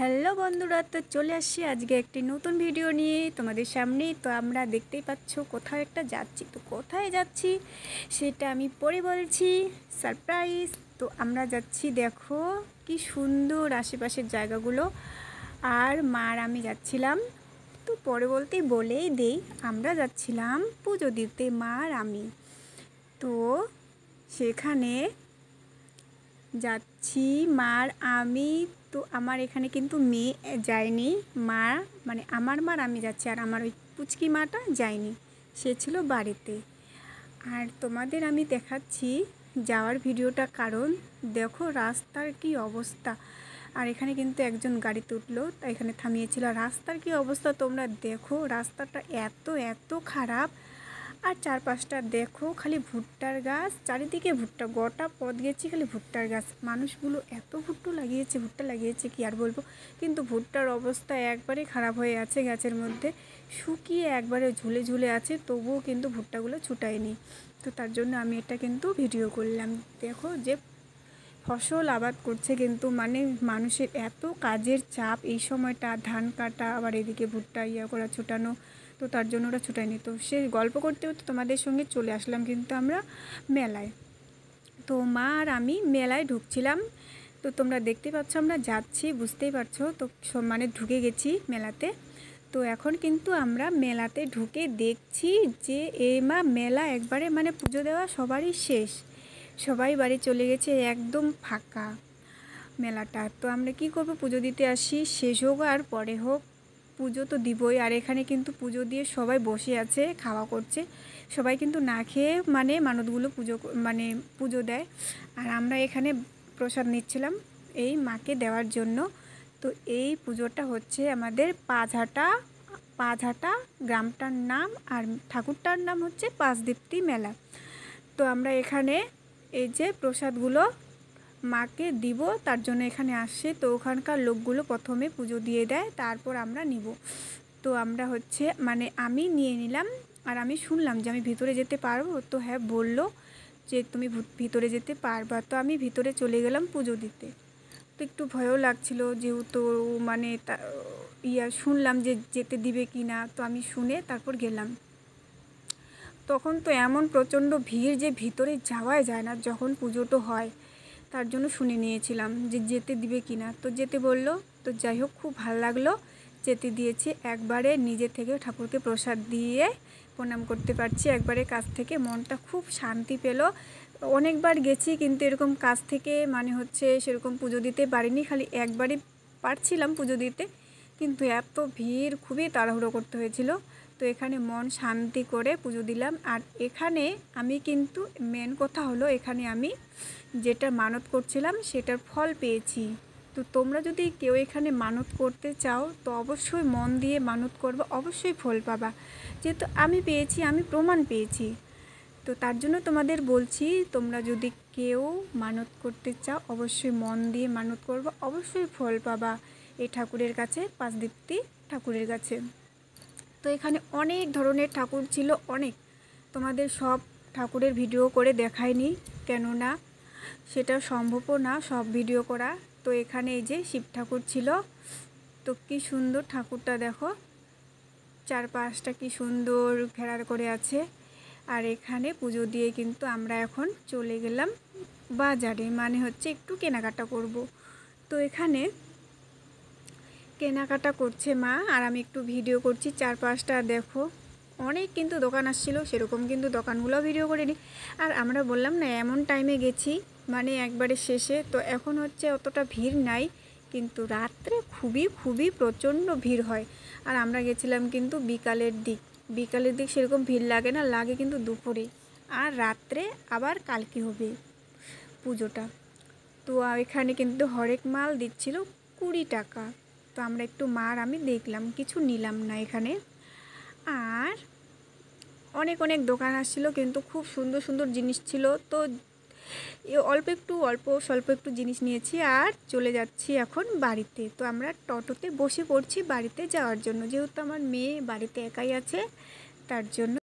Hello বন্ধুরা, তো চলে আসছি আজকে একটি নতুন ভিডিও নিয়ে তোমাদের সামনে। তো আমরা দেখতেই পাচ্ছ কোথাও একটা যাচ্ছি, তো কোথায় যাচ্ছি সেটা আমি পরে বলছি, সারপ্রাইজ। তো আমরা যাচ্ছি, দেখো কি সুন্দর আশেপাশের জায়গাগুলো। আর মার আমি যাচ্ছিলাম, তো পরে বলেই দেই, আমরা যাচ্ছিলাম পুজো দিতে মার আমি। তো সেখানে যাচ্ছি মার আমি। তো আমার এখানে কিন্তু মেয়ে যায়নি, মা মানে আমার মার আমি যাচ্ছি, আর আমার ওই পুচকি মাটা যায়নি, সে ছিল বাড়িতে। আর তোমাদের আমি দেখাচ্ছি যাওয়ার ভিডিওটা, কারণ দেখো রাস্তার কি অবস্থা। আর এখানে কিন্তু একজন গাড়িতে উঠলো, তাই এখানে থামিয়েছিল। রাস্তার কি অবস্থা তোমরা দেখো, রাস্তাটা এত এত খারাপ। আর চারপাশটা দেখো খালি ভুট্টার গাছ, চারিদিকে ভুট্টা, গোটা পথ গেছি খালি ভুট্টার গাছ। মানুষগুলো এত ভুট্টা লাগিয়েছে কি আর বলবো। কিন্তু ভুট্টার অবস্থা একবারে খারাপ হয়ে আছে, গাছের মধ্যে শুকিয়ে একবারে ঝুলে ঝুলে আছে, তবুও কিন্তু ভুট্টাগুলো ছুটায়নি। তো তার জন্য আমি এটা কিন্তু ভিডিও করলাম। দেখো যে ফসল আবাদ করছে, কিন্তু মানে মানুষের এত কাজের চাপ এই সময়টা, ধান কাটা, আবার এদিকে ভুট্টা করা, ছুটানো। তো তার জন্য ওরা ছুটায়নি। তো সে গল্প করতে করতে তোমাদের সঙ্গে চলে আসলাম কিন্তু আমরা মেলায়। তো মা আর আমি মেলায় ঢুকছিলাম। তো তোমরা দেখতে পাচ্ছ আমরা যাচ্ছি, বুঝতেই পারছো। তো মানে ঢুকে গেছি মেলাতে। তো এখন কিন্তু আমরা মেলাতে ঢুকে দেখছি যে মেলা একবারে মানে পুজো দেওয়া সবারই শেষ, সবাই বাড়ি চলে গেছে, একদম ফাঁকা মেলাটা। তো আমরা কি করব, পুজো দিতে আসি, শেষ হোক আর পরে হোক, পুজো তো দিবই। আর এখানে কিন্তু পুজো দিয়ে সবাই বসে আছে, খাওয়া করছে, সবাই কিন্তু না খেয়ে মানে মানতগুলো পুজো দেয়। আর আমরা এখানে প্রসাদ নিচ্ছিলাম এই মাকে দেওয়ার জন্য। তো এই পুজোটা হচ্ছে আমাদের পাঁচহাটা গ্রামটার নাম, আর ঠাকুরটার নাম হচ্ছে পাঁচদীপ্তি মেলা। তো আমরা এখানে এই যে প্রসাদগুলো মাকে দিব, তার জন্য এখানে আসছে। তো ওখানকার লোকগুলো প্রথমে পুজো দিয়ে দেয়, তারপর আমরা নিব। তো আমরা হচ্ছে মানে আমি নিয়ে নিলাম। আর আমি শুনলাম যে আমি ভিতরে যেতে পারবো, তো হ্যাঁ বললো যে তুমি ভিতরে যেতে পারবা। তো আমি ভিতরে চলে গেলাম পুজো দিতে। তো একটু ভয়ও লাগছিল, যেহেতু মানে শুনলাম যে যেতে দিবে কি না। তো আমি শুনে তারপর গেলাম। তখন তো এমন প্রচণ্ড ভিড় যে ভিতরে যাওয়াই যায় না যখন পুজোটা হয়। তার জন্য শুনে নিয়েছিলাম যে যেতে দিবে কি না। তো যেতে বললো। তো যাই হোক, খুব ভালো লাগলো, যেতে দিয়েছি। একবারে নিজে থেকে ঠাকুরকে প্রসাদ দিয়ে প্রণাম করতে পারছি, একবারে কাছ থেকে মনটা খুব শান্তি পেল। অনেকবার গেছি কিন্তু এরকম কাছ থেকে মানে হচ্ছে সেরকম পুজো দিতে পারিনি, খালি একবারই পারছিলাম পুজো দিতে, কিন্তু এত ভিড়, খুবই তাড়াহুড়ো করতে হয়েছিল। তো এখানে মন শান্তি করে পুজো দিলাম। আর এখানে আমি কিন্তু মেন কথা হলো, এখানে আমি যেটা মানত করছিলাম সেটার ফল পেয়েছি। তো তোমরা যদি কেউ এখানে মানত করতে চাও, তো অবশ্যই মন দিয়ে মানত করবে, অবশ্যই ফল পাবা। যেহেতু আমি পেয়েছি, আমি প্রমাণ পেয়েছি। তো তার জন্য তোমাদের বলছি, তোমরা যদি কেউ মানত করতে চাও, অবশ্যই মন দিয়ে মানত করবে, অবশ্যই ফল পাবা এই ঠাকুরের কাছে, পাঁচদীপ্তি ঠাকুরের কাছে। তো এখানে অনেক ধরনের ঠাকুর ছিল, অনেক। তোমাদের সব ঠাকুরের ভিডিও করে দেখায়নি, কেননা সেটা সম্ভবও না সব ভিডিও করা। তো এখানে এই যে শিব ঠাকুর ছিল, তো কি সুন্দর ঠাকুরটা দেখো, চারপাশটা কি সুন্দর ঘেরার করে আছে। আর এখানে পুজো দিয়ে কিন্তু আমরা এখন চলে গেলাম বাজারে, মানে হচ্ছে একটু কেনাকাটা করব। তো এখানে কেনাকাটা করছে মা, আর আমি একটু ভিডিও করছি। চারপাশটা দেখো, অনেক কিন্তু দোকান আসছিল, সেরকম কিন্তু দোকানগুলো ভিডিও করিনি। আর আমরা বললাম না এমন টাইমে গেছি, মানে একবারে শেষে। তো এখন হচ্ছে অতটা ভিড় নাই, কিন্তু রাত্রে খুবই খুবই প্রচণ্ড ভিড় হয়। আর আমরা গেছিলাম কিন্তু বিকালের দিক সেরকম ভিড় লাগে না, লাগে কিন্তু দুপুরে। আর রাত্রে আবার কালকে হবে পুজোটা। তো এখানে কিন্তু হরেক মাল দিচ্ছিল 20 টাকা। তো আমরা একটু মার আমি দেখলাম, কিছু নিলাম না এখানে। আর অনেক অনেক দোকান আসছিল, কিন্তু খুব সুন্দর সুন্দর জিনিস ছিল। তো অল্প স্বল্প একটু জিনিস নিয়েছি, আর চলে যাচ্ছি এখন বাড়িতে। তো আমরা টোটোতে বসে পড়ছি বাড়িতে যাওয়ার জন্য, যেহেতু আমার মেয়ে বাড়িতে একাই আছে, তার জন্য।